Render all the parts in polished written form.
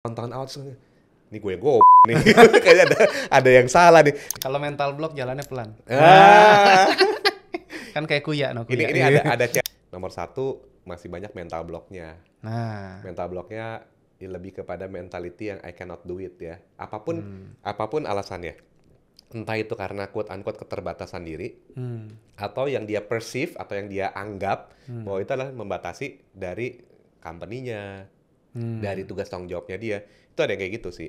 Tahun-tahun awal terus, ini gue nih. Kayaknya ada yang salah nih. Kalau mental block jalannya pelan. Kan kayak kuya, no kuya. Ini ada nomor 1 masih banyak mental blocknya. Nah, Mental blocknya lebih kepada mentality yang I cannot do it ya. Apapun alasannya. Entah itu karena quote unquote keterbatasan diri, atau yang dia perceive atau yang dia anggap bahwa itu adalah membatasi dari company-nya, dari tugas tanggung jawabnya dia. Itu ada yang kayak gitu sih.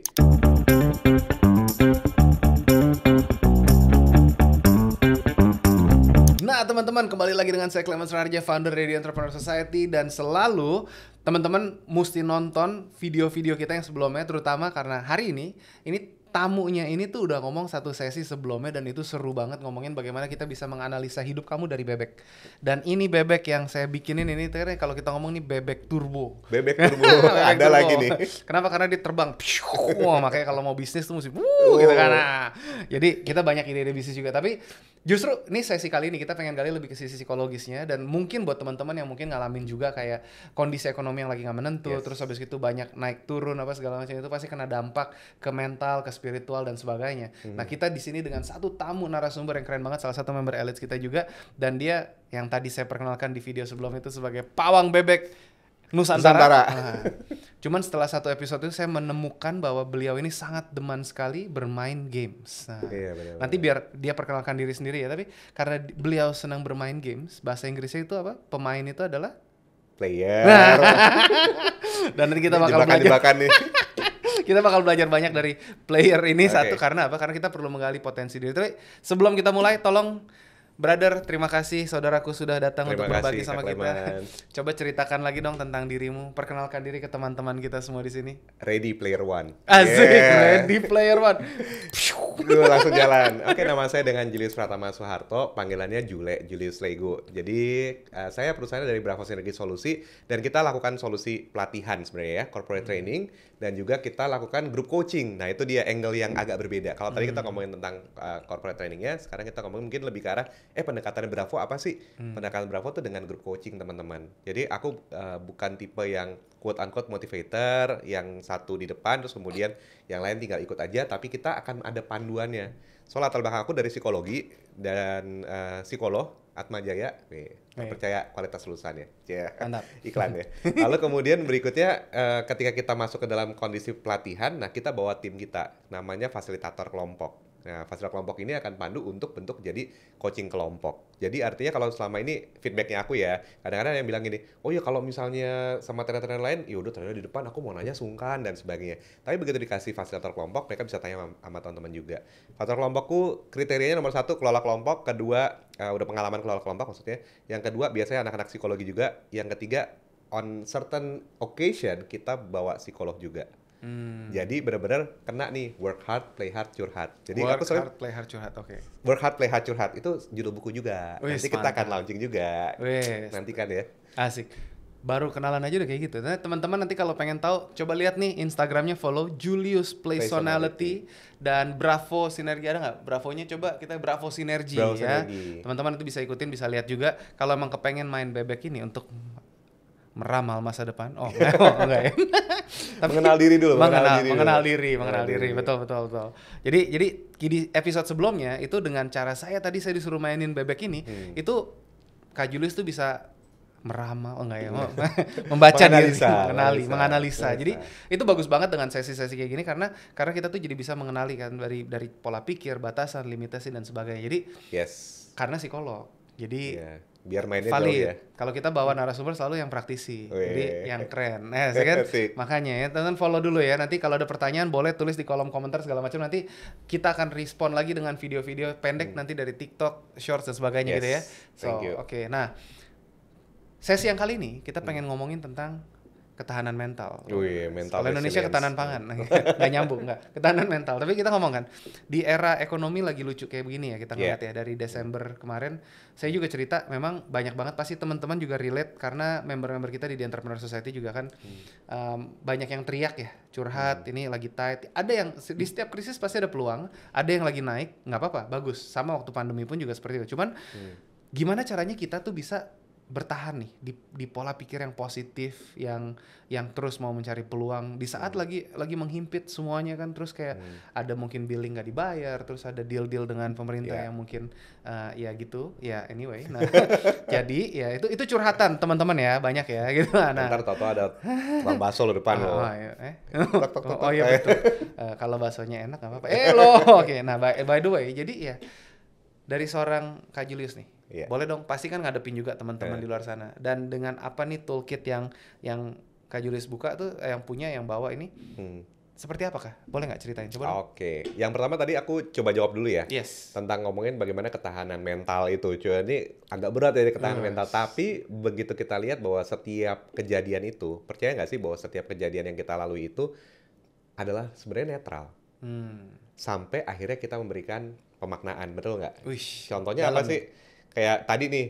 Nah teman-teman, kembali lagi dengan saya Clement Sunarja, founder dari Entrepreneur Society. Dan selalu teman-teman mesti nonton video-video kita yang sebelumnya, terutama karena hari ini tamunya ini tuh udah ngomong satu sesi sebelumnya, dan itu seru banget ngomongin bagaimana kita bisa menganalisa hidup kamu dari bebek. Dan ini bebek yang saya bikinin ini, kalau kita ngomong nih bebek turbo. Bebek turbo, ada turbo lagi nih. Kenapa? Karena dia terbang. Wah, makanya kalau mau bisnis tuh mesti gitu kan. Nah, jadi kita banyak ide-ide bisnis juga, tapi justru ini sesi kali ini kita pengen gali lebih ke sisi psikologisnya, dan mungkin buat teman-teman yang mungkin ngalamin juga kayak kondisi ekonomi yang lagi nggak menentu, terus habis itu banyak naik turun apa segala macam, itu pasti kena dampak ke mental, ke spiritual dan sebagainya. Nah, kita di sini dengan satu tamu narasumber yang keren banget, salah satu member Elites kita juga, dan dia yang tadi saya perkenalkan di video sebelum itu sebagai pawang bebek Nusantara. Nah, cuman setelah satu episode itu saya menemukan bahwa beliau ini sangat demen sekali bermain games. Nah, nanti biar dia perkenalkan diri sendiri ya. Tapi karena beliau senang bermain games, bahasa Inggrisnya itu apa? Pemain itu adalah player. Dan nanti kita bakal belajar. Nih. Kita bakal belajar banyak dari player ini. Satu, karena apa? Karena kita perlu menggali potensi diri. Tapi sebelum kita mulai, tolong brother, terima kasih saudaraku sudah datang untuk berbagi sama kita. Coba ceritakan lagi dong tentang dirimu. Perkenalkan diri ke teman-teman kita semua di sini. Ready Player One. Asik, Ready Player One. Langsung jalan. Oke, nama saya dengan Julius Pratama Soeharto, panggilannya Julius Lego. Jadi saya perusahaan dari Bravo Synergy Solusi, dan kita lakukan solusi pelatihan sebenarnya ya, corporate training, dan juga kita lakukan group coaching. Nah, itu dia angle yang agak berbeda. Kalau tadi kita ngomongin tentang corporate trainingnya, sekarang kita ngomongin mungkin lebih ke arah pendekatan Bravo apa sih? Pendekatan Bravo tuh dengan group coaching, teman-teman. Jadi aku bukan tipe yang quote unquote motivator, yang satu di depan terus kemudian yang lain tinggal ikut aja, tapi kita akan ada panduannya. Soal latar belakang aku dari psikologi dan psikolog Atma Jaya, percaya kualitas lulusannya. Mantap. Iklan ya. Lalu kemudian berikutnya ketika kita masuk ke dalam kondisi pelatihan, nah kita bawa tim kita, namanya fasilitator kelompok. Nah, fasilitator kelompok ini akan pandu untuk bentuk jadi coaching kelompok. Jadi artinya kalau selama ini feedbacknya aku ya, kadang-kadang yang bilang gini, oh ya kalau misalnya sama trainer-trainer lain, ya udah trainer di depan, aku mau nanya sungkan dan sebagainya. Tapi begitu dikasih fasilitator kelompok, mereka bisa tanya sama teman-teman juga. Fasilitator kelompokku kriterianya nomor 1 kelola kelompok, kedua udah pengalaman kelola kelompok maksudnya. Yang kedua biasanya anak-anak psikologi juga. Yang ketiga on certain occasion kita bawa psikolog juga. Jadi benar-benar kena nih work hard, play hard, curhat. Jadi work hard, play hard, curhat. Oke. Work hard, play hard, curhat itu judul buku juga. Nanti kita akan launching juga. Nanti kan ya. Asik. Baru kenalan aja udah kayak gitu. Nah, teman-teman nanti kalau pengen tahu, coba lihat nih Instagramnya, follow Julius Playsonality dan Bravo Sinergi. Ada nggak? Bravonya coba kita Bravo Sinergi ya. Teman-teman nanti bisa ikutin, bisa lihat juga. Kalau emang kepengen main bebek ini untuk meramal masa depan. Enggak ya. Tapi mengenal diri dulu, mengenal diri. Betul. Jadi di episode sebelumnya itu dengan cara saya disuruh mainin bebek ini, itu Kak Julius tuh bisa meramal, membaca diri, menganalisa. Jadi itu bagus banget dengan sesi-sesi kayak gini, karena kita tuh jadi bisa mengenali kan dari pola pikir, batasan, limitasi dan sebagainya. Jadi karena psikolog. Jadi biar mainnya valid jauh ya. Kalau kita bawa narasumber selalu yang praktisi, jadi yang keren. Kan? Makanya ya, teman-teman follow dulu ya. Nanti kalau ada pertanyaan boleh tulis di kolom komentar segala macam. Nanti kita akan respon lagi dengan video-video pendek nanti dari TikTok, Shorts dan sebagainya gitu ya. Oke. Nah, sesi yang kali ini kita pengen ngomongin tentang ketahanan mental. Mental. Kalau Indonesia ketahanan pangan, nggak nyambung, ketahanan mental. Tapi kita ngomong kan, di era ekonomi lagi lucu kayak begini ya, kita ngeliat ya dari Desember kemarin. Saya juga cerita, memang banyak banget pasti teman-teman juga relate, karena member-member kita di The Entrepreneur Society juga kan banyak yang teriak ya, curhat, ini lagi tight. Ada yang di setiap krisis pasti ada peluang, ada yang lagi naik, nggak apa-apa, bagus. Sama waktu pandemi pun juga seperti itu. Cuman gimana caranya kita tuh bisa bertahan nih di pola pikir yang positif, yang terus mau mencari peluang di saat lagi menghimpit semuanya kan, terus kayak ada mungkin billing nggak dibayar, terus ada deal-deal dengan pemerintah yang mungkin ya gitu ya, anyway. Nah jadi ya itu curhatan teman-teman ya, banyak ya gitu. Nah Ntar tau ada tukang bakso lo depan lo. Tok, tok, tok, oh tok. iya betul. Kalau baksonya enak nggak apa-apa. Loh, oke. Nah by the way, jadi ya dari seorang Kak Julius nih, boleh dong, pasti kan ngadepin juga teman-teman di luar sana. Dan dengan apa nih toolkit yang Kak Julius buka tuh, yang punya, yang bawa ini, seperti apa Kak? Boleh nggak ceritain? Coba dong. Oke, yang pertama tadi aku coba jawab dulu ya. Yes. Tentang ngomongin bagaimana ketahanan mental itu. Cuy, ini agak berat ya ketahanan mental. Tapi begitu kita lihat bahwa setiap kejadian itu, percaya nggak sih bahwa setiap kejadian yang kita lalui itu adalah sebenarnya netral. Sampai akhirnya kita memberikan pemaknaan, betul nggak? Contohnya apa sih? Kayak tadi nih,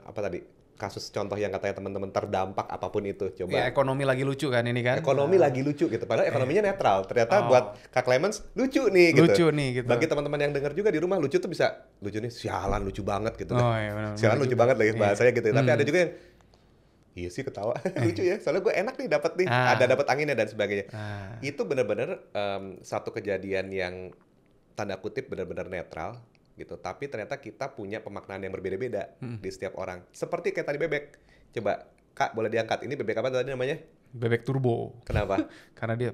apa tadi? Kasus contoh yang katanya teman-teman terdampak apapun itu, coba. Ya, ekonomi lagi lucu kan ini kan? Ekonomi lagi lucu gitu, padahal ekonominya netral. Ternyata buat Kak Clemens lucu nih gitu. Lucu nih gitu. Bagi teman-teman yang dengar juga di rumah, lucu tuh bisa, lucu nih, sialan lucu banget gitu kan. Iya, benar, Sialan lucu banget lah bahasanya gitu. Tapi ada juga yang iya sih ketawa, lucu ya. Soalnya gue enak nih dapat nih, ada dapat anginnya dan sebagainya. Itu benar-benar satu kejadian yang tanda kutip benar-benar netral gitu. Tapi ternyata kita punya pemaknaan yang berbeda-beda di setiap orang. Seperti kayak tadi bebek. Coba Kak boleh diangkat. Ini bebek apa tadi namanya? Bebek turbo. Kenapa? Karena dia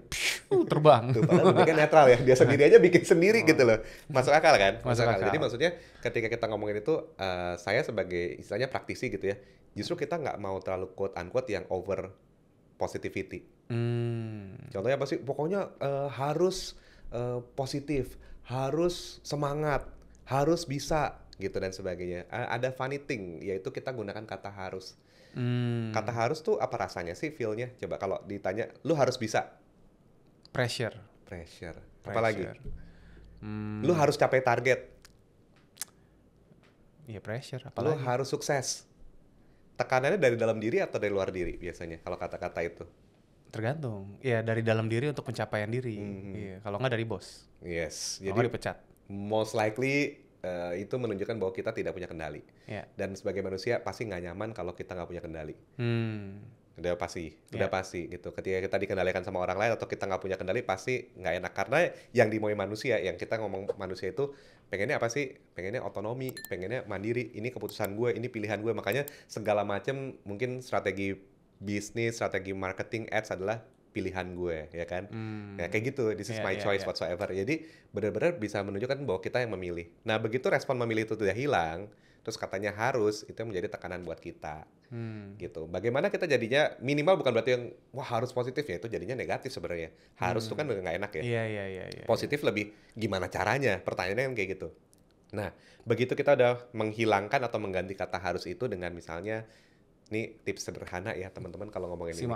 terbang. Tuh, padahal bebeknya netral ya. Dia sendiri aja bikin sendiri gitu loh. Masuk akal kan? Masuk akal. Jadi maksudnya ketika kita ngomongin itu, saya sebagai istilahnya praktisi gitu ya. Justru kita nggak mau terlalu quote unquote yang over positivity. Contohnya apa sih? Pokoknya harus positif, harus semangat, harus bisa gitu dan sebagainya. Ada funny thing, yaitu kita gunakan kata harus. Kata harus tuh apa rasanya sih, feel-nya? Coba kalau ditanya, lu harus bisa. Pressure. Apalagi? Lu harus capai target. Iya, pressure. Lu harus sukses. Tekanannya dari dalam diri atau dari luar diri biasanya kalau kata-kata itu? Tergantung. Ya dari dalam diri untuk pencapaian diri. Iya, kalau nggak dari bos. Yes. Jadi dipecat. Most likely itu menunjukkan bahwa kita tidak punya kendali. Dan sebagai manusia pasti nggak nyaman kalau kita nggak punya kendali. Udah pasti gitu. Ketika kita dikendalikan sama orang lain atau kita nggak punya kendali, pasti nggak enak. Karena yang dimauin manusia, yang kita ngomong manusia itu pengennya apa sih? Pengennya otonomi, pengennya mandiri. Ini keputusan gue, ini pilihan gue. Makanya segala macam mungkin strategi bisnis, strategi marketing, ads adalah pilihan gue, ya kan? Ya, kayak gitu, this is my choice whatsoever. Jadi benar-benar bisa menunjukkan bahwa kita yang memilih. Nah begitu respon memilih itu tidak hilang, terus katanya harus, itu menjadi tekanan buat kita. Gitu. Bagaimana kita jadinya minimal, bukan berarti yang wah harus positif ya, itu jadinya negatif sebenarnya. Harus itu kan nggak enak ya. Iya. Positif lebih gimana caranya, pertanyaannya kan kayak gitu. Nah begitu kita udah menghilangkan atau mengganti kata harus itu dengan misalnya, ini tips sederhana ya teman-teman kalau ngomongin ini.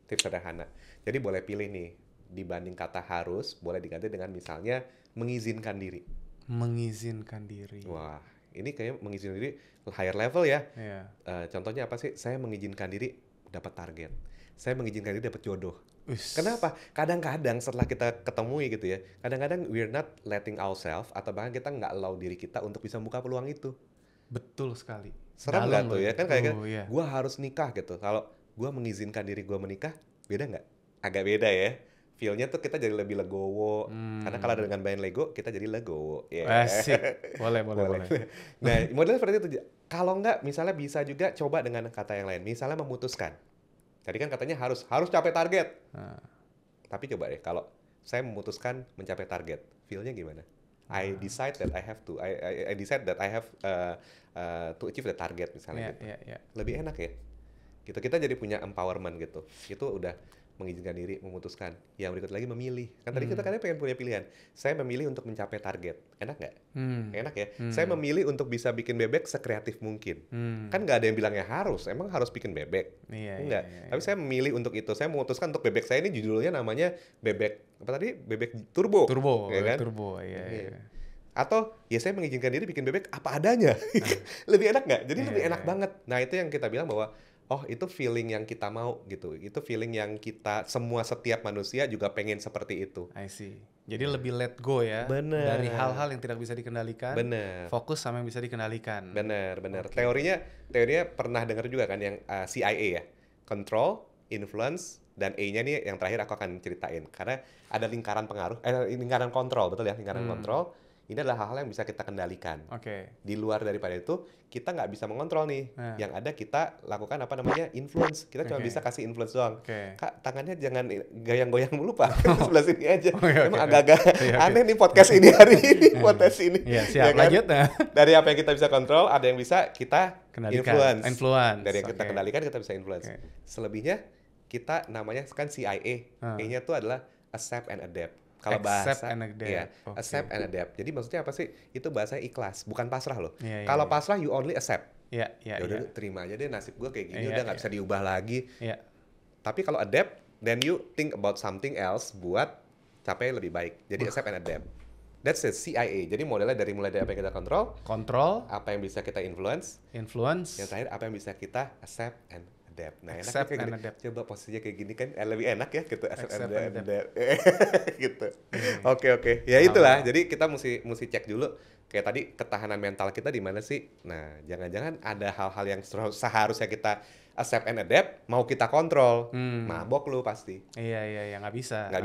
Tips sederhana. Jadi boleh pilih nih, dibanding kata harus, boleh diganti dengan misalnya mengizinkan diri. Mengizinkan diri. Wah, ini kayak mengizinkan diri higher level ya. Contohnya apa sih? Saya mengizinkan diri dapat target. Saya mengizinkan diri dapat jodoh. Kenapa? Kadang-kadang setelah kita ketemui gitu ya, kadang-kadang we're not letting ourselves, atau bahkan kita nggak allow diri kita untuk bisa buka peluang itu. Betul sekali. Serem nggak tuh ya? Kan kayak gue harus nikah gitu. Kalau gue mengizinkan diri gue menikah, beda nggak? Agak beda ya. Feel-nya tuh kita jadi lebih legowo. Karena kalau dengan main Lego, kita jadi legowo. Asik. Boleh. Nah, modelnya seperti itu. Kalau nggak, misalnya bisa juga coba dengan kata yang lain. Misalnya memutuskan. Tadi kan katanya harus capai target. Tapi coba deh, kalau saya memutuskan mencapai target, feel-nya gimana? I decide that I have to. I decide that I have to achieve the target misalnya gitu. Lebih enak ya. Gitu, kita jadi punya empowerment gitu. Itu udah mengizinkan diri, memutuskan. Yang berikut lagi memilih. Kan tadi kita kadang pengen punya pilihan. Saya memilih untuk mencapai target. Enak nggak? Enak ya. Saya memilih untuk bisa bikin bebek sekreatif mungkin. Kan nggak ada yang bilangnya harus. Emang harus bikin bebek? Enggak. Tapi saya memilih untuk itu. Saya memutuskan untuk bebek saya ini judulnya namanya bebek apa tadi? Bebek turbo. Ya kan? Turbo. Iya. Atau ya saya mengizinkan diri bikin bebek apa adanya. Lebih enak nggak? Jadi lebih enak banget. Nah itu yang kita bilang bahwa oh itu feeling yang kita mau gitu. Itu feeling yang setiap manusia juga pengen seperti itu. I see. Jadi lebih let go ya dari Bener, hal-hal yang tidak bisa dikendalikan, bener. fokus sama yang bisa dikendalikan. Benar, benar. Oke. Teorinya pernah dengar juga kan yang CIA ya. Control, influence, dan A-nya nih yang terakhir aku akan ceritain. Karena ada lingkaran pengaruh, lingkaran kontrol, betul ya, lingkaran kontrol. Ini adalah hal-hal yang bisa kita kendalikan. Oke. Di luar daripada itu, kita nggak bisa mengontrol nih. Nah. Yang ada kita lakukan apa namanya influence. Kita cuma Oke. bisa kasih influence doang. Oke. Kak, tangannya jangan goyang-goyang mulu Pak. Sebelah sini aja. Oke, Emang oke. agak-agak Iya, oke. aneh nih podcast ini hari ini, podcast ini. Iya, siap. Ya kan? Lanjut. Nah. Dari apa yang kita bisa kontrol, ada yang bisa kita Kendalikan. Influence. Dari yang kita Oke. kendalikan, kita bisa influence. Oke. Selebihnya, kita namanya kan CIA. E-nya tuh adalah accept and adapt. Kalau Accept bahasa, and adapt. iya, Oke. accept and adapt. Jadi maksudnya apa sih? Itu bahasanya ikhlas, bukan pasrah loh. Iya, iya, Kalau iya. pasrah, you only accept. Iya, iya, Ya udah, iya. terima aja deh nasib gue kayak gini, Iya, udah nggak iya. bisa diubah lagi. Iya. Tapi kalau adapt, then you think about something else buat capai lebih baik. Jadi accept and adapt. That's the CIA. Jadi mulai dari apa yang kita kontrol, Kontrol, apa yang bisa kita influence, influence, yang terakhir apa yang bisa kita accept and adapt. Nah, enaknya Accept kayak and gini. adapt. Coba posisinya kayak gini kan lebih enak ya gitu, accept and Accept and adapt. Gitu. Oke. Ya itulah. Jadi kita mesti cek dulu kayak tadi ketahanan mental kita di mana sih. Nah, jangan-jangan ada hal-hal yang seharusnya kita accept and adapt mau kita kontrol. Mabok lu pasti. Iya, nggak bisa. Nggak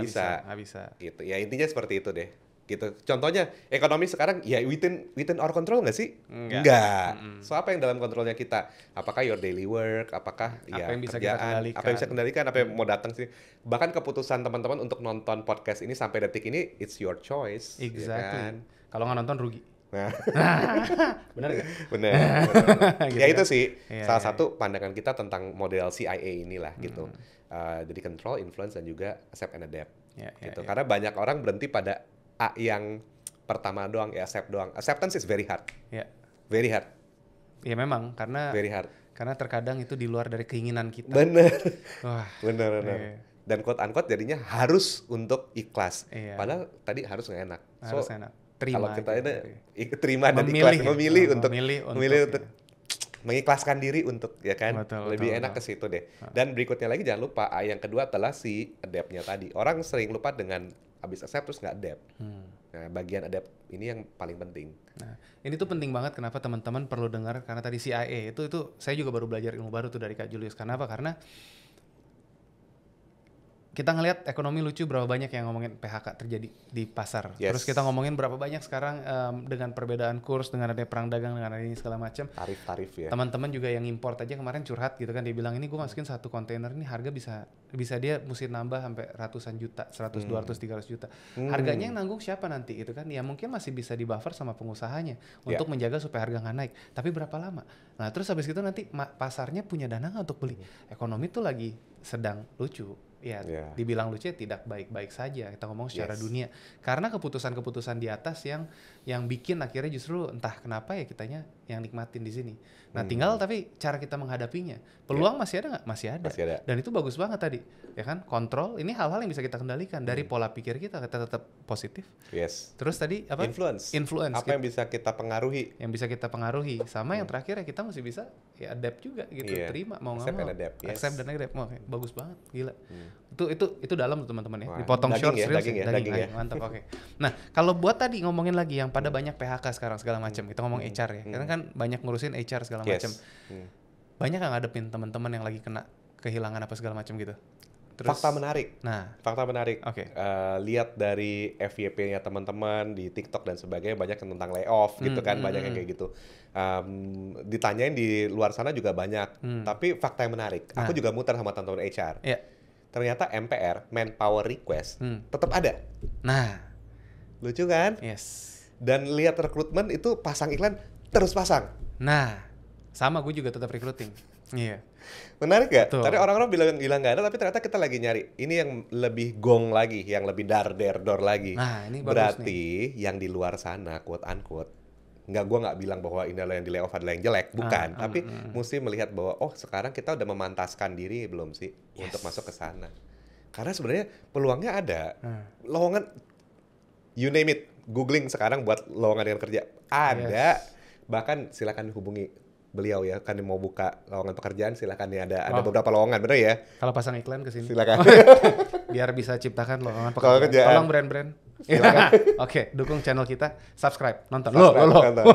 Nggak bisa. Gitu. Ya intinya seperti itu deh. Gitu. Contohnya ekonomi sekarang ya within our control nggak sih? Nggak. So apa yang dalam kontrolnya kita? Apakah your daily work? Apakah ya Apa yang bisa kita kerjaan? kendalikan? Apa yang bisa kendalikan? Apa yang mau datang sih? Bahkan keputusan teman-teman untuk nonton podcast ini sampai detik ini it's your choice. Ya Exactly. kan? Kalau nggak nonton rugi. Nah, Benar nggak? benar. Gitu Ya kan? itu sih Iya, salah iya. satu pandangan kita tentang model CIA inilah gitu. Jadi control, influence dan juga accept and adapt. Iya, Gitu. iya. Karena banyak orang berhenti pada A yang pertama doang, ya accept doang. Acceptance is very hard. Iya. Very hard. Ya memang karena Very hard. terkadang itu di luar dari keinginan kita. Bener. Wah, Bener. Iya. Dan quote unquote jadinya harus untuk ikhlas. Iya. Padahal tadi harus nggak enak. harus enak. Terima Kalau kita aja. ini terima dan Memilih. ikhlas, memilih untuk Memilih untuk mengikhlaskan diri untuk ya kan. Betul, Lebih betul, enak betul. ke situ deh. Dan berikutnya lagi jangan lupa yang kedua adalah si adapt-nya tadi. Orang sering lupa dengan habis accept terus nggak adapt. Nah, bagian adapt ini yang paling penting. Nah, ini tuh penting banget kenapa teman-teman perlu dengar karena tadi CIA itu saya juga baru belajar ilmu baru tuh dari Kak Julius. Kenapa? Karena kita ngelihat ekonomi lucu berapa banyak yang ngomongin PHK terjadi di pasar. Yes. Terus kita ngomongin berapa banyak sekarang dengan perbedaan kurs, dengan ada perang dagang, dengan ada ini segala macam. Tarif-tarif ya. Teman-teman juga yang import aja kemarin curhat gitu kan, dia bilang ini gue masukin satu kontainer ini harga bisa dia mesti nambah sampai ratusan juta, 100, 200, 300 juta. Harganya yang nanggung siapa nanti gitu kan? Ya mungkin masih bisa di buffer sama pengusahanya untuk menjaga supaya harga nggak naik. Tapi berapa lama? Nah terus habis itu nanti pasarnya punya dana nggak untuk beli? Ekonomi tuh lagi sedang lucu. Ya, dibilang lucu tidak baik-baik saja kita ngomong secara dunia. Karena keputusan-keputusan di atas yang bikin akhirnya justru entah kenapa ya kitanya yang nikmatin di sini. Nah, tinggal tapi cara kita menghadapinya. Peluang masih ada nggak? Masih ada. Dan itu bagus banget tadi. Ya kan? Kontrol ini hal-hal yang bisa kita kendalikan dari pola pikir kita tetap positif. Yes. Terus tadi apa? Influence. Influence. Apa yang bisa kita pengaruhi? Yang bisa kita pengaruhi. Sama yang terakhir ya kita mesti bisa ya adapt juga gitu. Terima mau nggak mau. Accept and adapt. Yes. Accept dan adapt. Bagus banget. Gila. Itu dalam tuh teman-teman ya. Wah, Dipotong daging short ya, reels daging ya, daging ya. Mantap, oke. Nah, kalau buat tadi ngomongin lagi yang pada banyak PHK sekarang segala macam. Kita ngomong HR ya. Karena kan banyak ngurusin HR segala macam. Banyak yang ngadepin teman-teman yang lagi kena kehilangan apa segala macam gitu. Terus, fakta menarik. Fakta menarik. Oke. Lihat dari FYP-nya teman-teman di TikTok dan sebagainya banyak yang tentang layoff gitu kan, banyak yang kayak gitu. Ditanyain di luar sana juga banyak. Tapi fakta yang menarik. Aku juga muter sama teman-teman HR. Iya. Ternyata MPR, manpower request, tetap ada. Nah, lucu kan? Yes. Dan lihat rekrutmen itu pasang iklan terus pasang. Nah, sama gue juga tetap recruiting. Iya. Menarik gak? Betul. Tadi orang-orang bilang nggak ada, tapi ternyata kita lagi nyari. Ini yang lebih gong lagi, yang lebih dar-der-dor lagi. Nah, ini bagus berarti yang di luar sana, quote unquote, gue nggak bilang bahwa ini adalah yang di layoff adalah yang jelek, bukan. Tapi mesti melihat bahwa sekarang kita udah memantaskan diri belum sih untuk masuk ke sana. Karena sebenarnya peluangnya ada. Lowongan, you name it, googling sekarang buat lowongan dengan kerja ada. Bahkan silakan hubungi beliau ya, kan mau buka lowongan pekerjaan silakan nih, ada Oh. beberapa lowongan, bener ya? Kalau pasang iklan ke sini. Silakan. Biar bisa ciptakan lowongan Kalau pekerjaan. kerjaan. Tolong brand-brand. Oke, dukung channel kita, subscribe, nonton. Subscribe, Lo. nonton.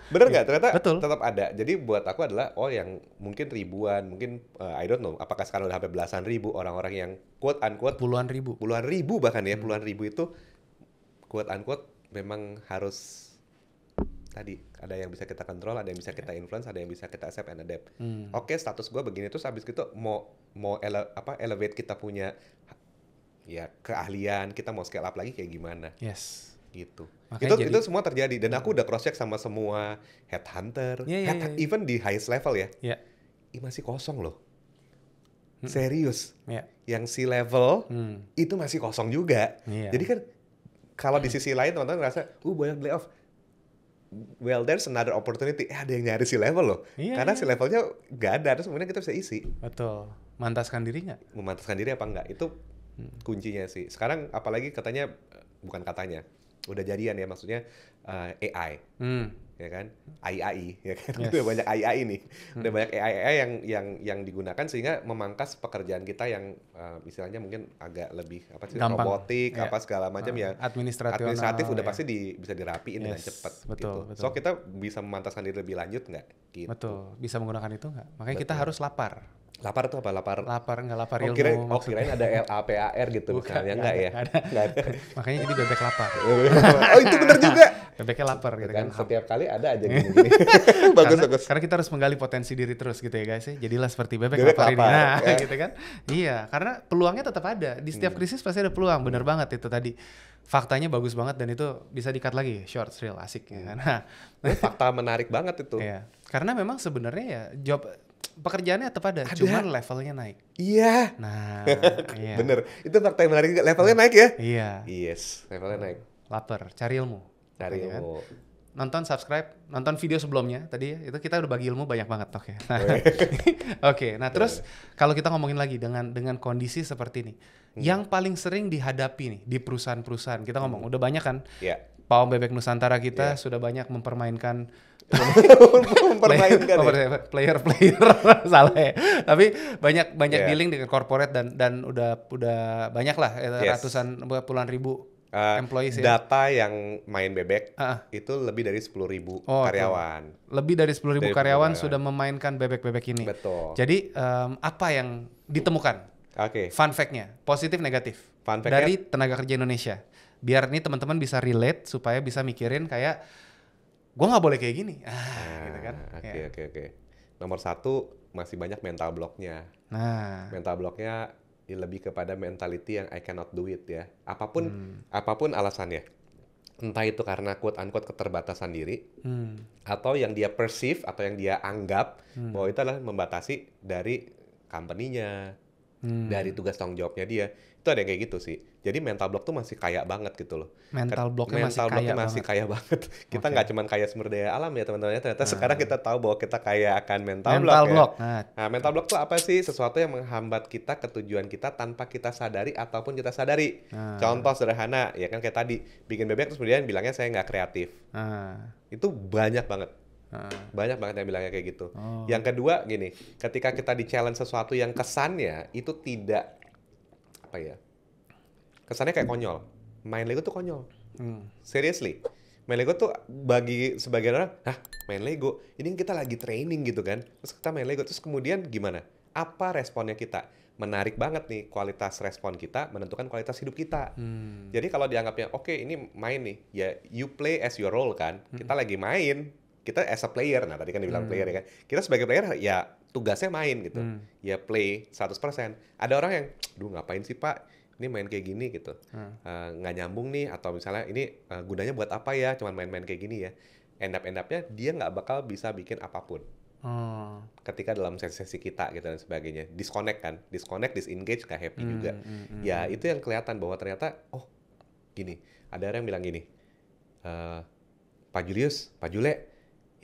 Bener nggak? Ternyata Betul. tetap ada. Jadi buat aku adalah yang mungkin ribuan, mungkin I don't know, apakah sekarang udah sampai belasan ribu orang-orang yang quote unquote Puluhan ribu. bahkan ya, puluhan ribu itu quote unquote memang harus tadi ada yang bisa kita kontrol, ada yang bisa kita influence, ada yang bisa kita accept and adapt. Oke, status gue begini, terus habis gitu mau elevate kita punya ya keahlian, kita mau scale up lagi kayak gimana Yes. gitu. Makanya Itu semua terjadi dan aku udah cross check sama semua headhunter, Iya. even di highest level ya. Iya. Masih kosong loh. Serius. Iya. Yang C-level Hmm. itu masih kosong juga. Iya. Jadi kan kalau di sisi lain teman-teman ngerasa, banyak layoff. Well, there's another opportunity. Ada yang nyari C-level loh. Iya, Karena iya. C-levelnya nggak ada, terus kemudian kita bisa isi. Betul. Mantaskan diri nggak? Memantaskan diri apa enggak, itu kuncinya sih. Sekarang apalagi katanya, bukan katanya, udah jadian ya, maksudnya AI. Ya kan, AI ya kan, Yes. udah banyak AI nih, udah banyak AI yang digunakan sehingga memangkas pekerjaan kita yang istilahnya mungkin agak lebih apa sih, Gampang. robotik, Iya. apa segala macam ya, Administratif udah ya. pasti bisa dirapiin dengan Yes, cepat betul, gitu. betul. So kita bisa memantaskan diri lebih lanjut nggak? Gitu. Betul. Bisa menggunakan itu nggak? Makanya kita Betul. harus lapar. Lapar tuh apa? Lapar Nggak lapar ilmu. kirain ada LAPAR gitu Bukan, misalnya, nggak enggak ada, ya? nggak ada. Nggak ada. Makanya jadi bebek lapar. Oh, itu benar juga. Bebeknya lapar gitu kan. Setiap kali ada aja gini-gini. Bagus. Karena kita harus menggali potensi diri terus gitu ya guys ya. Jadilah seperti bebek Bebek lapar ini. lapar, Nah, ya. gitu kan. Iya, karena peluangnya tetap ada. Di setiap krisis pasti ada peluang. Bener banget itu tadi. Faktanya bagus banget dan itu bisa di-cut lagi. Short, real, asik ya kan. Nah, Fakta menarik banget itu. iya. Karena memang sebenarnya ya job pekerjaannya tetap ada, cuman levelnya naik. Iya. Nah, iya. Bener. Itu fakta yang menarik juga. Levelnya naik ya? Iya. Yes, levelnya naik. Lapar, cari ilmu. Dari Makanya kan. ilmu. Nonton, subscribe, nonton video sebelumnya tadi ya, itu kita udah bagi ilmu banyak banget. Oke. Nah, oke. Nah, terus kalau kita ngomongin lagi dengan kondisi seperti ini, yang paling sering dihadapi nih di perusahaan-perusahaan, kita ngomong udah banyak kan, Ya. Pawang Bebek Nusantara kita Iya. sudah banyak mempermainkan Mempermainkan ya. player salah ya. Tapi banyak Iya. dealing dengan corporate dan udah banyak lah Yes. ratusan puluhan ribu employees ya. Data yang main bebek Ah. itu lebih dari 10.000 Oh, karyawan. Lebih dari 10.000 Dari 10.000 karyawan karyawan. sudah memainkan bebek-bebek ini. Betul. Jadi apa yang ditemukan? Oke. Fun fact-nya, positif negatif Fun fact-nya- dari tenaga kerja Indonesia. Biar nih teman-teman bisa relate supaya bisa mikirin kayak gua nggak boleh kayak gini. Gitu kan. Ya. Oke. Nomor 1 masih banyak mental block-nya. Nah, Mental block-nya lebih kepada mentality yang I cannot do it ya. Apapun alasannya. Entah itu karena quote unquote keterbatasan diri, atau yang dia perceive atau yang dia anggap bahwa itu adalah membatasi dari company-nya, dari tugas tanggung jawabnya dia. Itu ada yang kayak gitu sih. Jadi mental block tuh masih kaya banget gitu loh. Mental block-nya Mental block-nya masih kaya banget. Kita nggak cuma kaya sumber daya alam ya teman-teman. Ternyata sekarang kita tahu bahwa kita kaya akan mental block ya. Nah, mental block tuh apa sih? Sesuatu yang menghambat kita ke tujuan kita tanpa kita sadari ataupun kita sadari. Contoh sederhana, ya kan kayak tadi, bikin bebek terus kemudian bilangnya saya nggak kreatif. Itu banyak banget. Banyak banget yang bilangnya kayak gitu. Yang kedua gini, ketika kita di-challenge sesuatu yang kesannya itu tidak, apa ya, kesannya kayak konyol. Main Lego tuh konyol. Seriously. Main Lego tuh bagi sebagian orang, main Lego, ini kita lagi training gitu kan. Terus kita main Lego, terus kemudian gimana? Apa responnya kita? Menarik banget nih, kualitas respon kita menentukan kualitas hidup kita. Jadi kalau dianggapnya, oke ini main nih, ya you play as your role kan. Kita lagi main, kita as a player. Nah tadi kan dibilang player ya kan. Kita sebagai player ya tugasnya main gitu. Ya play 100%. Ada orang yang, ngapain sih Pak? Ini main kayak gini gitu, nggak nyambung nih, atau misalnya ini gunanya buat apa ya, cuman main-main kayak gini ya. End-up-nya dia nggak bakal bisa bikin apapun ketika dalam sesi kita gitu dan sebagainya. Disconnect, disengage, nggak happy juga. Ya itu yang kelihatan bahwa ternyata, gini, ada orang yang bilang gini, Pak Julius, Pak Jule,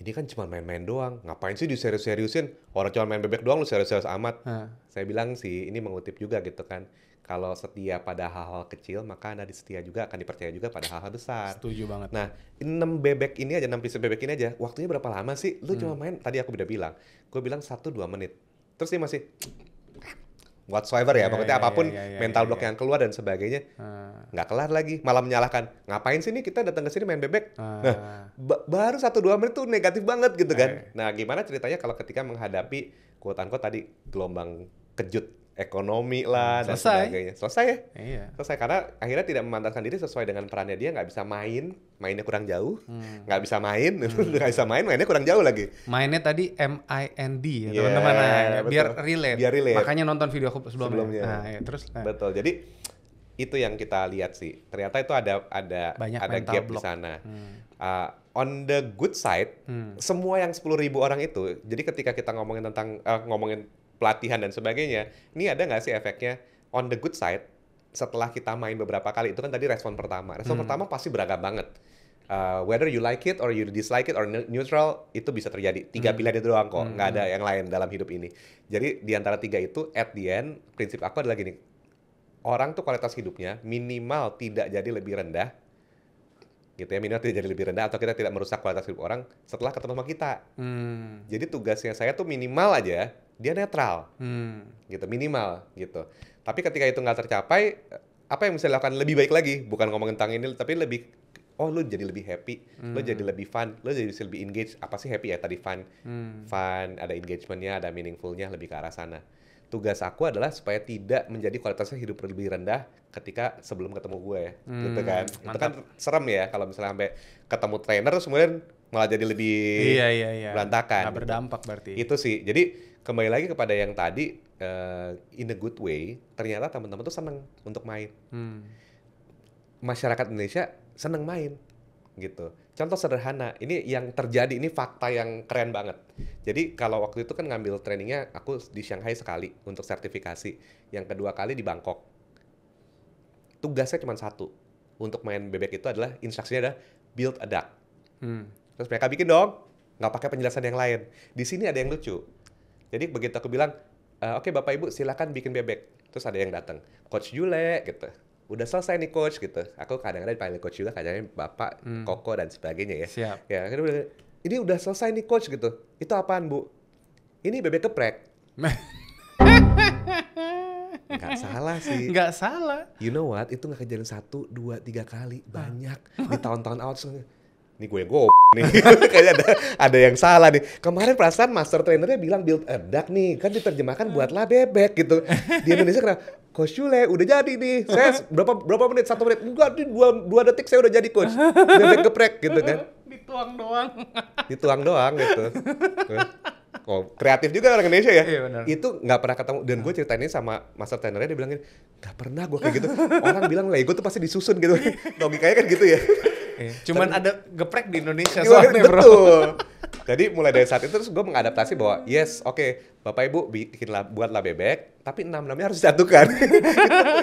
ini kan cuma main-main doang, ngapain sih diserius-seriusin, orang cuma main bebek doang lu serius-serius amat. Saya bilang sih, ini mengutip juga gitu kan, kalau setia pada hal-hal kecil, maka Anda setia juga akan dipercaya juga pada hal-hal besar. Setuju banget. Nah, 6 bebek ini aja, 6 pieces bebek ini aja, waktunya berapa lama sih? Lu cuma main, tadi aku udah bilang, gue bilang 1-2 menit. Terus dia masih whatsoever ya, pokoknya apapun mental block yang keluar dan sebagainya, nggak kelar lagi, malah menyalahkan, ngapain sih nih kita datang ke sini main bebek? Nah, baru 1-2 menit tuh negatif banget gitu kan. Nah, gimana ceritanya kalau ketika menghadapi quote-unquote tadi gelombang kejut ekonomi lah dan sebagainya. Selesai ya? Iya. Selesai, karena akhirnya tidak memantaskan diri sesuai dengan perannya dia, nggak bisa mainnya kurang jauh, nggak bisa main, nggak bisa mainnya kurang jauh lagi. Mainnya tadi MIND ya Yeah, teman-teman, biar betul. relate. Biar relate. Makanya nonton video aku sebelumnya. Sebelumnya. Nah, ya, terus. Betul, jadi itu yang kita lihat sih. Ternyata itu ada Banyak gap block di sana. On the good side, semua yang 10.000 orang itu, jadi ketika kita ngomongin tentang ngomongin pelatihan dan sebagainya, ini ada nggak sih efeknya? On the good side, setelah kita main beberapa kali, itu kan tadi respon pertama. Respon pertama pasti beragam banget. Whether you like it or you dislike it or neutral, itu bisa terjadi. 3 pilihan itu doang kok, nggak ada yang lain dalam hidup ini. Jadi di antara 3 itu, at the end, prinsip aku adalah gini, orang tuh kualitas hidupnya minimal tidak jadi lebih rendah, gitu ya, minimal tidak jadi lebih rendah, atau kita tidak merusak kualitas hidup orang setelah ketemu sama kita. Jadi tugasnya saya tuh minimal aja, dia netral, gitu, minimal, gitu. Tapi ketika itu nggak tercapai, apa yang bisa dilakukan lebih baik lagi? Bukan ngomongin tentang ini, tapi lebih, lu jadi lebih happy, lu jadi lebih fun, lu jadi bisa lebih engage. Apa sih happy ya tadi? Fun, ada engagementnya, ada meaningfulnya, lebih ke arah sana. Tugas aku adalah supaya tidak menjadi kualitasnya hidup lebih rendah ketika sebelum ketemu gue ya, gitu kan. Mantap. Itu kan serem ya kalau misalnya sampai ketemu trainer terus kemudian malah jadi lebih berantakan. Nggak berdampak berarti. Itu sih. Jadi kembali lagi kepada yang tadi, in a good way, ternyata teman-teman tuh seneng untuk main. Masyarakat Indonesia seneng main, gitu. Contoh sederhana, ini yang terjadi, ini fakta yang keren banget. Jadi kalau waktu itu kan ngambil trainingnya, aku di Shanghai sekali untuk sertifikasi. Yang kedua kali di Bangkok. Tugasnya cuma satu, untuk main bebek itu adalah, instruksinya adalah build a duck. Terus mereka bikin dong, nggak pakai penjelasan yang lain. Di sini ada yang lucu. Jadi begitu aku bilang, oke Bapak Ibu silakan bikin bebek. Terus ada yang datang, Coach Jule gitu. Udah selesai nih Coach gitu. Aku kadang-kadang dipanggil Coach juga, kadang-kadang Bapak, Koko dan sebagainya ya. Siap. Ya, ini udah selesai nih Coach gitu. Itu apaan Bu? Ini bebek geprek. Nggak salah sih. Nggak salah. You know what? Itu nggak kejadian 1, 2, 3 kali. Banyak. Di tahun-tahun out. Ini gue nih. Kayaknya ada yang salah nih. Kemarin perasaan master trainernya bilang build a duck nih. Kan diterjemahkan buatlah bebek gitu. Di Indonesia kenapa? Coach Jule udah jadi nih. Saya berapa menit? 1 menit. Enggak, 2 detik saya udah jadi coach. Bebek geprek gitu kan. Dituang doang gitu. Oh, kreatif juga orang Indonesia ya. Iya, benar. Itu nggak pernah ketemu. Dan gue ceritain ini sama master trainernya, dia bilangin, nggak pernah gue kayak gitu. Orang bilang Lego tuh pasti disusun gitu. Logikanya kan gitu ya. Cuman ada geprek di Indonesia soalnya bro. Betul. Jadi mulai dari saat itu terus gue mengadaptasi bahwa yes, oke, Bapak Ibu buatlah bebek, tapi 6-6-nya harus disatukan.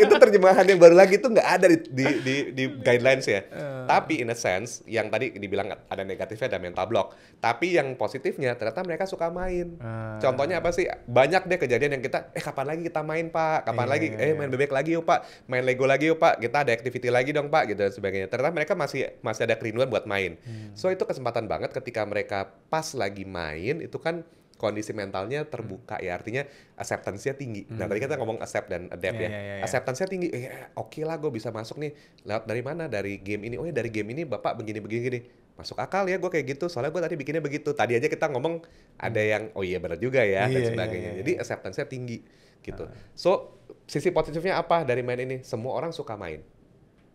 itu terjemahan yang baru lagi, itu nggak ada di guidelines ya. Tapi in a sense, yang tadi dibilang ada negatifnya, ada mental block. Tapi yang positifnya ternyata mereka suka main. Contohnya apa sih? Banyak deh kejadian yang kita, kapan lagi kita main Pak? Kapan lagi? Main bebek lagi yuk Pak? Main Lego lagi yuk Pak? Kita ada activity lagi dong Pak? Gitu dan sebagainya. Ternyata mereka masih ada kerinduan buat main. So itu kesempatan banget ketika mereka pas lagi main, itu kan kondisi mentalnya terbuka ya, artinya acceptance-nya tinggi. Nah tadi kita ngomong accept dan adapt ya. Acceptance-nya tinggi, oke lah gue bisa masuk nih. Lewat dari mana? Dari game ini. Oh ya dari game ini Bapak begini. Masuk akal ya gue kayak gitu, soalnya gue tadi bikinnya begitu. Tadi aja kita ngomong ada yang, oh iya benar juga ya, dan sebagainya. Jadi acceptance-nya tinggi gitu. So sisi positifnya apa dari main ini? Semua orang suka main.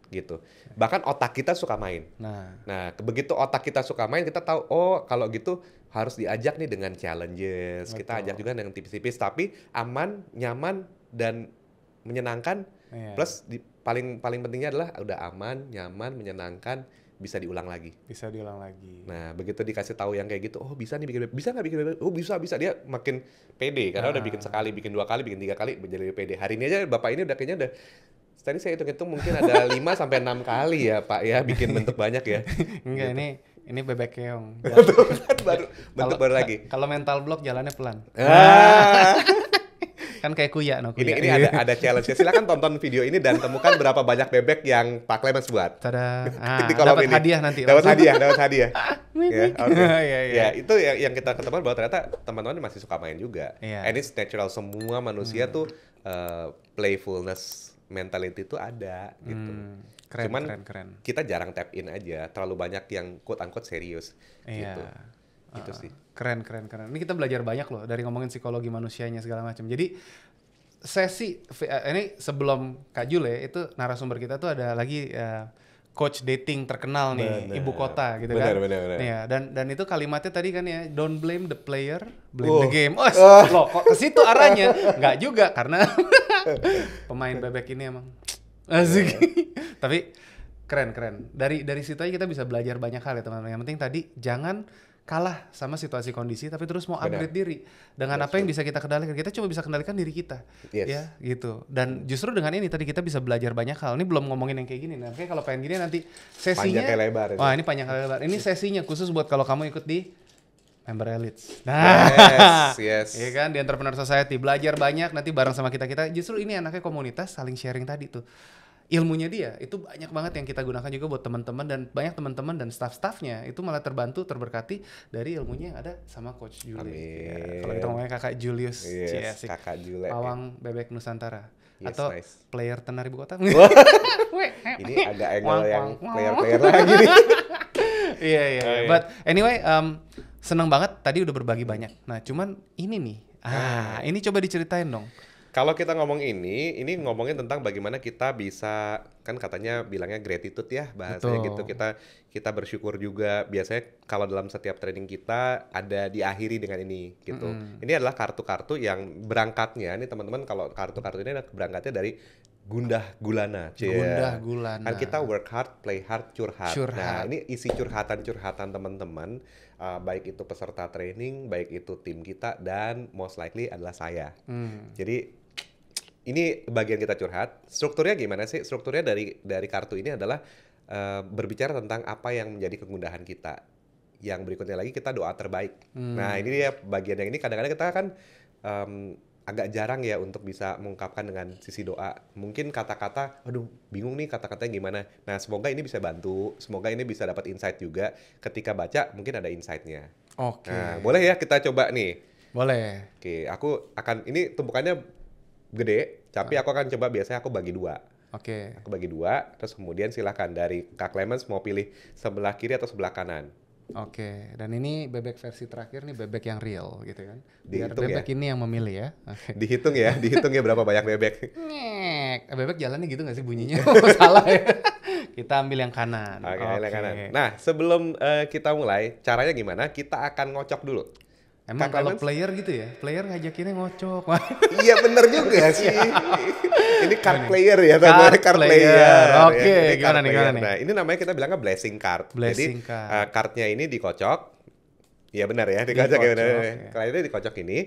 Gitu. Bahkan otak kita suka main. Nah, begitu otak kita suka main, kita tahu kalau gitu harus diajak nih dengan challenges. Betul. Kita ajak juga dengan tipis-tipis tapi aman, nyaman dan menyenangkan. Plus paling pentingnya adalah udah aman, nyaman, menyenangkan, bisa diulang lagi. Nah, begitu dikasih tahu yang kayak gitu, bisa nih bikin bebek. Bisa nggak bikin bebek? Oh, bisa. Dia makin pede karena udah bikin sekali, bikin 2 kali, bikin 3 kali menjadi pede. Hari ini aja Bapak ini kayaknya udah tadi saya hitung-hitung mungkin ada 5 sampai 6 kali ya Pak ya, bikin bentuk banyak ya. Enggak, gitu. Ini bebek keong. Bentuk baru lagi. Kalau mental block jalannya pelan. Kan kayak kuya, no Ini kuya. ini ada challenge-nya. Silakan tonton video ini dan temukan berapa banyak bebek yang Pak Clemens buat. Tada. Di kolom Dapat ini. hadiah nanti. Dapat langsung. hadiah. Ya, oke. Iya, iya. Ya, itu yang kita ketemu bahwa ternyata teman-teman masih suka main juga. Iya. And it's natural, semua manusia tuh playfulness mentality itu ada gitu. Keren, Cuman keren. kita jarang tap in aja, terlalu banyak yang quote unquote serius Iya. gitu. Gitu sih. Keren. Ini kita belajar banyak loh dari ngomongin psikologi manusianya segala macam. Jadi ini sebelum Kak Jule itu narasumber kita tuh ada lagi coach dating terkenal nih, Bener. ibu kota gitu Bener. kan. Iya, dan itu kalimatnya tadi kan ya, don't blame the player, blame Oh. the game. Oh, loh kok ke situ arahnya? Enggak juga karena pemain bebek ini emang asik. Tapi keren. Dari situ aja kita bisa belajar banyak hal ya teman-teman. Yang penting tadi jangan kalah sama situasi kondisi tapi terus mau upgrade diri dengan apa yang bisa kita kendalikan. Kita coba bisa kendalikan diri kita. Yes. Ya gitu. Dan justru dengan ini tadi kita bisa belajar banyak hal. Ini belum ngomongin yang kayak gini. Nah, kayak kalau pengen gini nanti sesinya Panjang kayak lebar itu. Wah, ini panjang kayak lebar. Ini sesinya khusus buat kalau kamu ikut di Member Elites. Nah, Yes. iya kan, di Entrepreneur Society belajar banyak nanti bareng sama kita. Justru ini anaknya komunitas saling sharing tadi tuh. Ilmunya dia itu banyak banget yang kita gunakan juga buat teman-teman, dan banyak teman-teman dan staff-staffnya itu malah terberkati dari ilmunya yang ada sama Coach Julius. Amin. Ya, kalau kita ngomongnya Kakak Julius, Yes, Cie, Kakak Jule. pawang bebek Nusantara. Yes, Atau nice. player tenar ibu kota. Ini agak angle yang player-player lagi nih. Iya. Oh, iya. But anyway, seneng banget tadi udah berbagi banyak. Nah, cuman ini nih. Ini coba diceritain dong. Kalau kita ngomong ini ngomongin tentang bagaimana kita bisa, kan katanya bilangnya gratitude ya bahasanya. Betul. Gitu. Kita bersyukur juga. Biasanya kalau dalam setiap training kita ada diakhiri dengan ini gitu. Ini adalah kartu-kartu yang berangkatnya, ini teman-teman, kalau kartu-kartu ini adalah berangkatnya dari gundah gulana. Gundah gulana. Kan kita work hard, play hard, curhat. Nah, ini isi curhatan teman-teman, baik itu peserta training, baik itu tim kita, dan most likely adalah saya. Jadi ini bagian kita curhat. Strukturnya gimana sih? Strukturnya dari kartu ini adalah berbicara tentang apa yang menjadi kegundahan kita. Yang berikutnya lagi kita doa terbaik. Nah, ini dia bagian yang ini kadang-kadang kita kan agak jarang ya untuk bisa mengungkapkan dengan sisi doa. Mungkin kata-kata, aduh bingung nih kata-katanya gimana. Nah, semoga ini bisa bantu. Semoga ini bisa dapat insight juga. Ketika baca mungkin ada insight-nya. Oke. Nah, boleh ya kita coba nih. Boleh. Oke, aku akan, ini tumpukannya gede, tapi aku akan coba, biasanya aku bagi dua. Oke. Aku bagi dua, terus kemudian silahkan dari Kak Clemens mau pilih sebelah kiri atau sebelah kanan. Oke, dan ini bebek versi terakhir nih, bebek yang real gitu kan. Biar Dihitung bebek ya? ini yang memilih ya. Oke. Dihitung ya berapa banyak bebek. Ngek. Bebek jalannya gitu gak sih bunyinya? Salah ya. Kita ambil yang kanan. Oke, yang kanan. Nah, sebelum kita mulai, caranya gimana? Kita akan ngocok dulu. Emang Kak kalau Clemens? player gitu ya, player ngajakinnya ngocok. Iya bener juga sih. Ini card player ya, Card card player. player. Oke, Ini gimana card nih, player. gimana nih? Nah, ini namanya kita bilangnya blessing card. Blessing Jadi card. cardnya ini dikocok. Iya benar ya, dikocok ya benar. Dikocok, ya. Kalau itu dikocok ini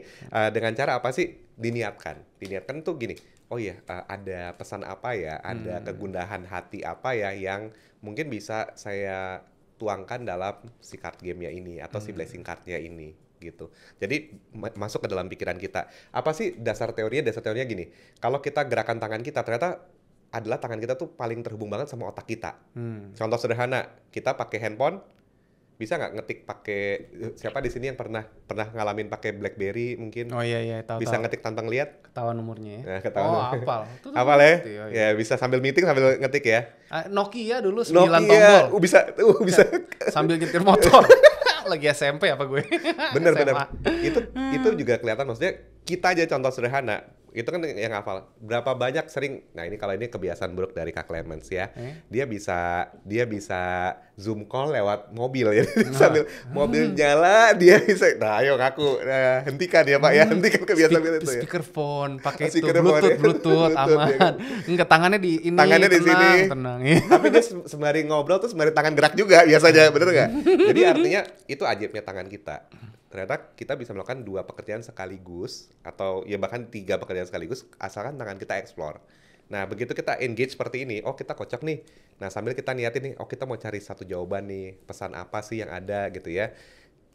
dengan cara apa sih? Diniatkan. Diniatkan tuh gini. Oh iya, ada pesan apa ya? Ada kegundahan hati apa ya yang mungkin bisa saya tuangkan dalam si card game-nya ini atau si blessing card-nya ini gitu. Jadi masuk ke dalam pikiran kita. Apa sih dasar teorinya? Dasar teorinya gini. Kalau kita gerakan tangan kita ternyata adalah tangan kita tuh paling terhubung banget sama otak kita. Contoh sederhana, kita pakai handphone, bisa nggak ngetik pakai, siapa di sini yang pernah ngalamin pakai BlackBerry mungkin? Oh iya, tahu. Bisa ngetik tanpa ngeliat? Ketahuan umurnya ya. Nah, ketahuan. Oh, hafal. Hafal ya? Iya. Ya, bisa sambil meeting sambil ngetik ya. Nokia dulu 9 Nokia, tombol. bisa. Sambil nyetir motor. Lagi SMP apa gue? Bener. SMA. Itu juga kelihatan, maksudnya kita aja contoh sederhana. Itu kan yang hafal. Berapa banyak sering, nah ini kalau ini kebiasaan buruk dari Kak Clemens ya. Dia bisa Zoom call lewat mobil ya. Sambil mobil nyala dia bisa, nah ayo ngaku, hentikan ya Pak ya, hentikan kebiasaan itu ya. Speakerphone, pakai itu Speakerphone ya. Bluetooth, Ya aman. kan? Enggak, tangannya di ini, Tangannya di sini. tenang. Tapi dia sembari ngobrol tuh sembari tangan gerak juga biasanya, bener nggak? Jadi artinya itu ajaibnya tangan kita. Ternyata kita bisa melakukan 2 pekerjaan sekaligus, atau ya bahkan 3 pekerjaan sekaligus, asalkan tangan kita explore. Nah, begitu kita engage seperti ini, oh kita kocok nih. Nah, sambil kita niatin nih, oh kita mau cari satu jawaban nih, pesan apa sih yang ada gitu ya.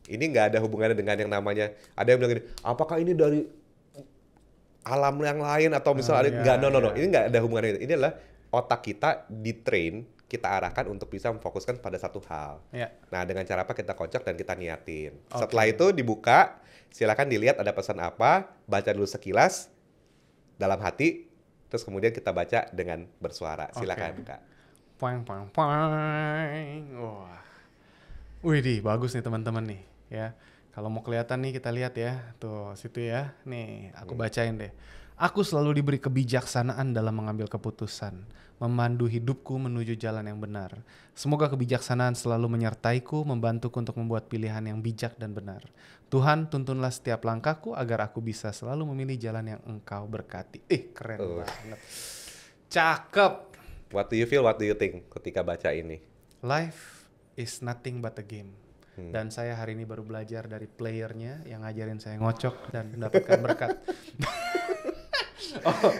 Ini nggak ada hubungannya dengan yang namanya, ada yang bilang gini, apakah ini dari alam yang lain atau misalnya iya, nggak, no. iya. Ini nggak ada hubungannya itu. Ini adalah otak kita di-train, kita arahkan untuk bisa memfokuskan pada satu hal. Iya. Nah, dengan cara apa kita kocok dan kita niatin. Oke. Setelah itu dibuka, silakan dilihat ada pesan apa, baca dulu sekilas dalam hati, terus kemudian kita baca dengan bersuara. Silakan, Oke. Kak. Poing, poing, poing. Wah. Widih, bagus nih teman-teman nih ya. Kalau mau kelihatan nih kita lihat ya. Tuh, situ ya. Nih, aku bacain deh. Aku selalu diberi kebijaksanaan dalam mengambil keputusan, memandu hidupku menuju jalan yang benar. Semoga kebijaksanaan selalu menyertaiku, membantuku untuk membuat pilihan yang bijak dan benar. Tuhan, tuntunlah setiap langkahku agar aku bisa selalu memilih jalan yang Engkau berkati. Keren banget. Cakep. What do you feel, what do you think ketika baca ini? Life is nothing but a game. Dan saya hari ini baru belajar dari playernya yang ngajarin saya ngocok dan mendapatkan berkat.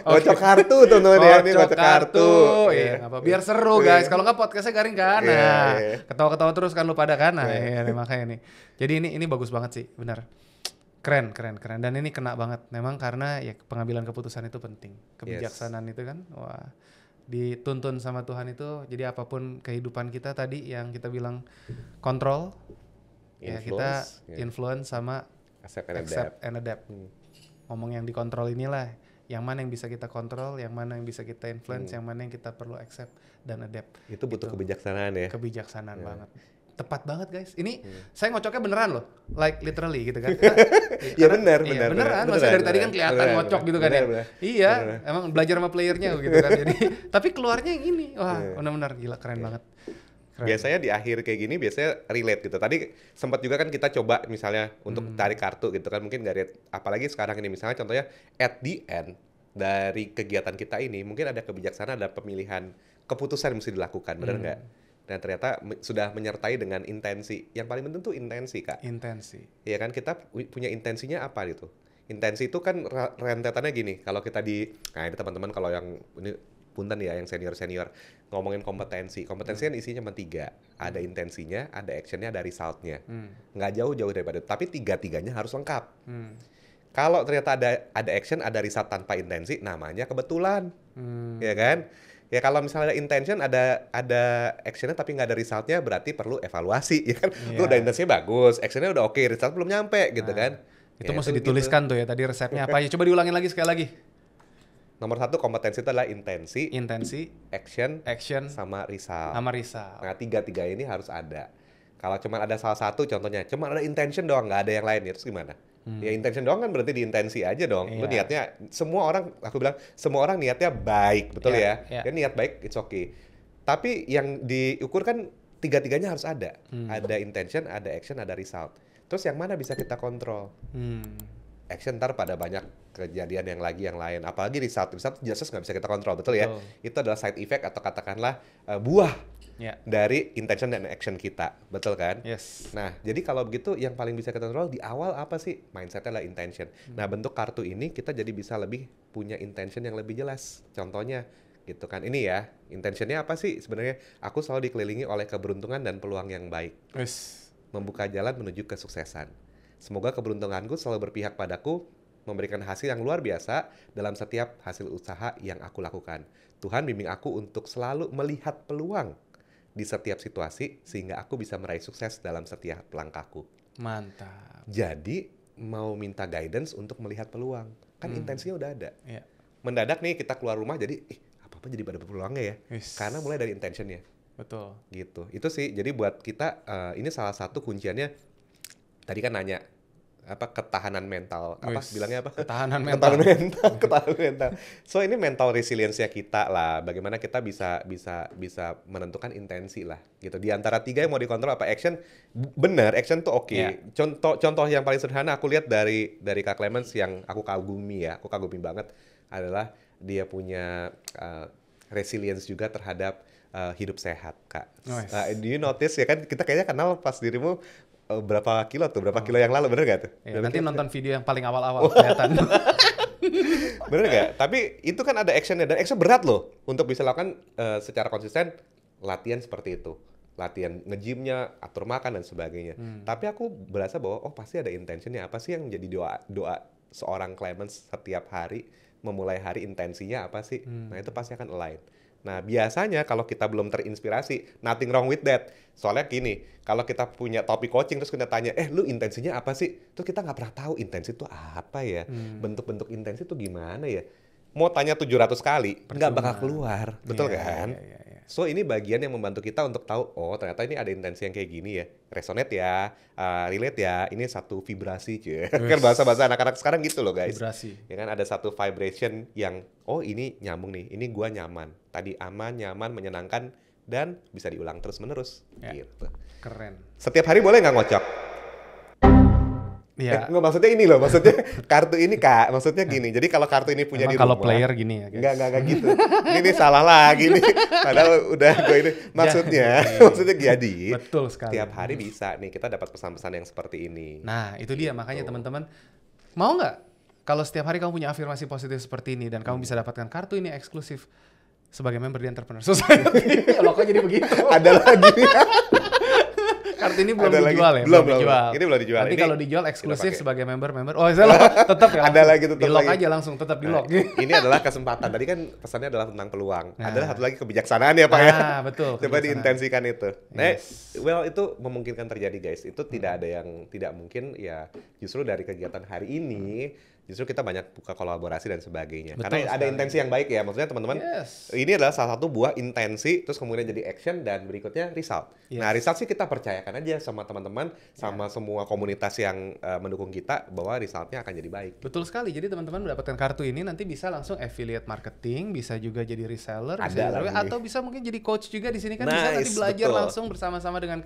Ngocok kartu teman-teman ya, ini ngocok kartu. Iya, apa biar seru guys. Kalau nggak podcastnya garing kan. Nah, Iya. ketawa-ketawa terus kan lu pada kan. Nah, iya, makanya nih. Jadi ini bagus banget sih, benar. Keren. Dan ini kena banget. Memang karena ya pengambilan keputusan itu penting. Kebijaksanaan itu kan, wah, dituntun sama Tuhan itu. Jadi apapun kehidupan kita tadi yang kita bilang kontrol, ya kita influence sama accept and accept and adapt. Ngomong yang dikontrol inilah, yang mana yang bisa kita kontrol, yang mana yang bisa kita influence, yang mana yang kita perlu accept dan adapt. Itu butuh kebijaksanaan ya. Kebijaksanaan banget. Tepat banget guys. Ini saya ngocoknya beneran loh, like literally gitu kan. Ya benar. Beneran. Maksudnya dari tadi kan kelihatan ngocok gitu kan ya. Iya, emang belajar sama playernya gitu kan. Jadi tapi keluarnya yang ini, wah benar-benar gila, keren banget. Keren. Biasanya di akhir kayak gini biasanya relate gitu. Tadi sempat juga kan kita coba misalnya untuk tarik kartu gitu kan, mungkin nggak relate. Apalagi sekarang ini misalnya contohnya at the end dari kegiatan kita ini mungkin ada kebijaksanaan, ada pemilihan keputusan yang mesti dilakukan, benar nggak? Dan ternyata sudah menyertai dengan intensi. Yang paling penting tuh intensi, Kak. Intensi. Iya kan, kita punya intensinya apa gitu. Intensi itu kan rentetannya gini. Kalau kita nah ini teman-teman kalau yang ini punten ya, yang senior ngomongin kompetensi kan isinya cuma 3. Ada intensinya, ada actionnya, ada resultnya. Nggak jauh-jauh daripada itu, tapi 3-tiganya harus lengkap. Kalau ternyata ada action, ada result tanpa intensi, namanya kebetulan. Ya kan? Ya kalau misalnya ada intention, ada actionnya tapi nggak ada resultnya, berarti perlu evaluasi. Ya kan? Lu udah intensinya bagus, actionnya udah oke, result belum nyampe gitu kan. Itu ya, mesti dituliskan tuh ya, tadi resepnya apa ya. Coba diulangin lagi sekali lagi. Nomor 1 kompetensi itu adalah intensi, action, sama result. Nah 3 ini harus ada. Kalau cuma ada salah satu, contohnya cuma ada intention doang, nggak ada yang lain, ya terus gimana? Ya intention doang kan berarti di intensi aja dong. Lu niatnya, semua orang niatnya baik, betul ya? Ya niat baik, it's okay. Tapi yang diukur kan 3-tiganya harus ada. Ada intention, ada action, ada result. Terus yang mana bisa kita kontrol? Action ntar pada banyak kejadian yang lain. Apalagi result jelas nggak bisa kita kontrol, betul ya? Itu adalah side effect atau katakanlah buah dari intention dan action kita, betul kan? Yes. Nah, jadi kalau begitu yang paling bisa kita kontrol di awal apa sih? Mindsetnya adalah intention. Nah, bentuk kartu ini kita jadi bisa lebih punya intention yang lebih jelas. Contohnya gitu kan, ini ya, intentionnya apa sih? Sebenarnya aku selalu dikelilingi oleh keberuntungan dan peluang yang baik. Yes. Membuka jalan menuju kesuksesan. Semoga keberuntunganku selalu berpihak padaku, memberikan hasil yang luar biasa dalam setiap hasil usaha yang aku lakukan. Tuhan bimbing aku untuk selalu melihat peluang di setiap situasi sehingga aku bisa meraih sukses dalam setiap langkahku. Mantap. Jadi mau minta guidance untuk melihat peluang. Kan intensinya udah ada. Yeah. Mendadak nih kita keluar rumah jadi apa-apa jadi pada peluangnya ya. Yes. Karena mulai dari intentionnya. Betul. Gitu. Itu sih. Jadi buat kita ini salah satu kunciannya. Tadi kan nanya ketahanan mental, bilangnya apa? Ketahanan mental. So ini mental resilience-nya kita lah. Bagaimana kita bisa menentukan intensi lah, gitu. Di antara 3 yang mau dikontrol apa action? Bener, action tuh oke. Yeah. Contoh yang paling sederhana aku lihat dari Kak Clemens yang aku kagumi banget adalah dia punya resilience juga terhadap hidup sehat, Kak. Nice. Do you notice ya kan kita kayaknya kenal pas dirimu berapa kilo yang lalu, bener gak tuh? Ya, nanti nonton video yang paling awal-awal kelihatan. Bener gak? Tapi itu kan ada actionnya, dan action berat loh untuk bisa lakukan secara konsisten latihan seperti itu. Latihan nge-gymnya, atur makan dan sebagainya. Tapi aku berasa bahwa pasti ada intentionnya, apa sih yang jadi doa seorang Clemens setiap hari memulai hari intensinya apa sih? Nah itu pasti akan align. Nah biasanya kalau kita belum terinspirasi, nothing wrong with that. Soalnya gini, kalau kita punya topik coaching terus kita tanya, lu intensinya apa sih? Terus kita nggak pernah tahu intensi itu apa ya, bentuk-bentuk intensi itu gimana ya. Mau tanya 700 kali, nggak bakal keluar, betul kan? So ini bagian yang membantu kita untuk tahu, oh ternyata ini ada intensi yang kayak gini ya, resonate ya, relate ya, ini satu vibrasi cuy. Kan bahasa-bahasa anak-anak sekarang gitu loh guys. Vibrasi. Ya kan ada satu vibration yang, oh ini nyambung nih, ini gua nyaman. Tadi aman, nyaman, menyenangkan, dan bisa diulang terus-menerus. Gitu. Keren. Setiap hari boleh nggak ngocok? Iya. Nggak, maksudnya ini loh, maksudnya kartu ini Kak, maksudnya gini. Jadi kalau kartu ini punya Emang di rumah. kalau player gini ya guys? Enggak gitu. Ini salah lagi nih. Padahal udah gue ini. Maksudnya jadi. Betul sekali. Tiap hari bisa nih kita dapat pesan-pesan yang seperti ini. Nah itu dia makanya teman-teman. Mau nggak kalau setiap hari kamu punya afirmasi positif seperti ini dan kamu bisa dapatkan kartu ini eksklusif sebagai member di Entrepreneur Society. Loh kok jadi begitu? Ada lagi. Kartu ini belum Ada dijual lagi. ya? Belum. Dijual. Ini belum dijual. Nanti Ini kalau dijual eksklusif pakai. sebagai member. Oh, saya tetap ya. Ada lagi, tetap di lock lagi. aja langsung, tetap di lock. Ini adalah kesempatan. Tadi kan pesannya adalah tentang peluang. Ada satu lagi kebijaksanaan ya Pak ya. Betul. Coba diintensikan itu. Nah, Yes. well itu memungkinkan terjadi guys. Itu tidak ada yang tidak mungkin ya. Justru dari kegiatan hari ini, justru kita banyak buka kolaborasi dan sebagainya. Betul Karena ada sekali. intensi yang baik ya. Maksudnya teman-teman, Yes. ini adalah salah satu buah intensi, terus kemudian jadi action dan berikutnya result. Yes. Nah result sih kita percayakan aja sama teman-teman, sama semua komunitas yang mendukung kita bahwa resultnya akan jadi baik. Betul sekali. Jadi teman-teman mendapatkan kartu ini nanti bisa langsung affiliate marketing, bisa juga jadi reseller, Ada lagi. atau bisa mungkin jadi coach juga di sini kan bisa Nice, nanti belajar betul. langsung bersama-sama dengan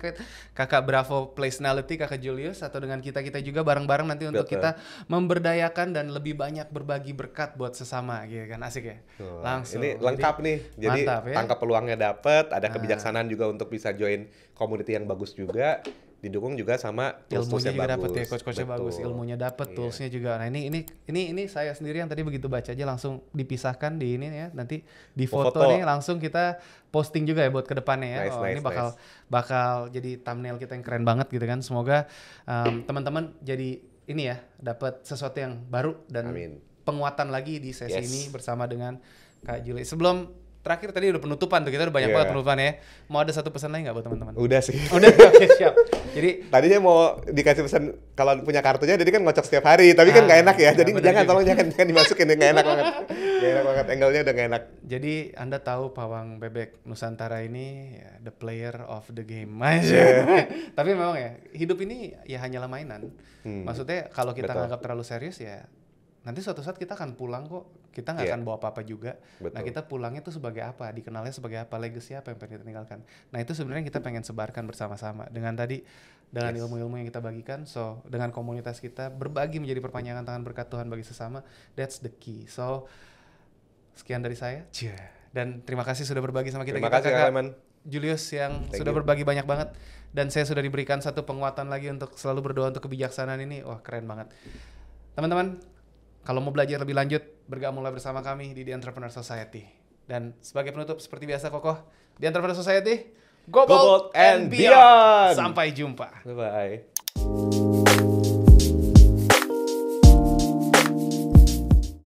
Kakak Bravo Personality, Kakak Julius atau dengan kita juga bareng-bareng nanti untuk Betul. kita memberdayakan dan lebih banyak berbagi berkat buat sesama gitu kan. Asik ya? Langsung. Ini lengkap nih. Jadi mantap ya. tangkap peluangnya dapat, ada kebijaksanaan juga untuk bisa join community yang bagus juga. Didukung juga sama Ilmunya tools-tools yang juga dapat bagus. ya, coach-coachnya Betul. bagus, ilmunya dapat, toolsnya juga. Nah ini saya sendiri yang tadi begitu baca aja langsung dipisahkan di ini ya, nanti di foto Foto. nih langsung kita posting juga ya buat kedepannya ya. Nice, Ini bakal jadi thumbnail kita yang keren banget gitu kan. Semoga teman-teman jadi ini ya dapat sesuatu yang baru dan Amin. penguatan lagi di sesi Yes. ini bersama dengan Kak Juli. Sebelum terakhir tadi udah penutupan tuh, kita udah banyak Yeah. banget penutupan ya. Mau ada satu pesan lagi nggak buat teman-teman? Udah sih. Udah, oke siap. Jadi Tadinya mau dikasih pesan kalau punya kartunya, jadi kan ngocok setiap hari, tapi kan nggak enak ya. Jadi bener jangan, juga. tolong jangan dimasukin, nggak enak banget. Nggak enak banget, angle-nya udah nggak enak. Jadi Anda tahu pawang bebek Nusantara ini ya, the player of the game. Tapi memang ya hidup ini ya hanyalah mainan. Maksudnya kalau kita Betul. nganggap terlalu serius ya nanti suatu saat kita akan pulang kok. Kita nggak Iya. akan bawa apa-apa juga. Betul. Nah kita pulangnya tuh sebagai apa? Dikenalnya sebagai apa? Legacy apa yang pengen kita tinggalkan? Nah itu sebenarnya kita pengen sebarkan bersama-sama dengan ilmu-ilmu yang kita bagikan. So dengan komunitas kita berbagi menjadi perpanjangan tangan berkat Tuhan bagi sesama. That's the key. So sekian dari saya. Dan terima kasih sudah berbagi sama kita. Terima kasih Kak Clement. Julius yang Thank sudah you. berbagi banyak banget. Dan saya sudah diberikan satu penguatan lagi untuk selalu berdoa untuk kebijaksanaan ini. Wah keren banget. Teman-teman, kalau mau belajar lebih lanjut, bergabunglah bersama kami di The Entrepreneur Society. Dan sebagai penutup seperti biasa Kokoh, The Entrepreneur Society, go bold and beyond. Sampai jumpa. Bye-bye.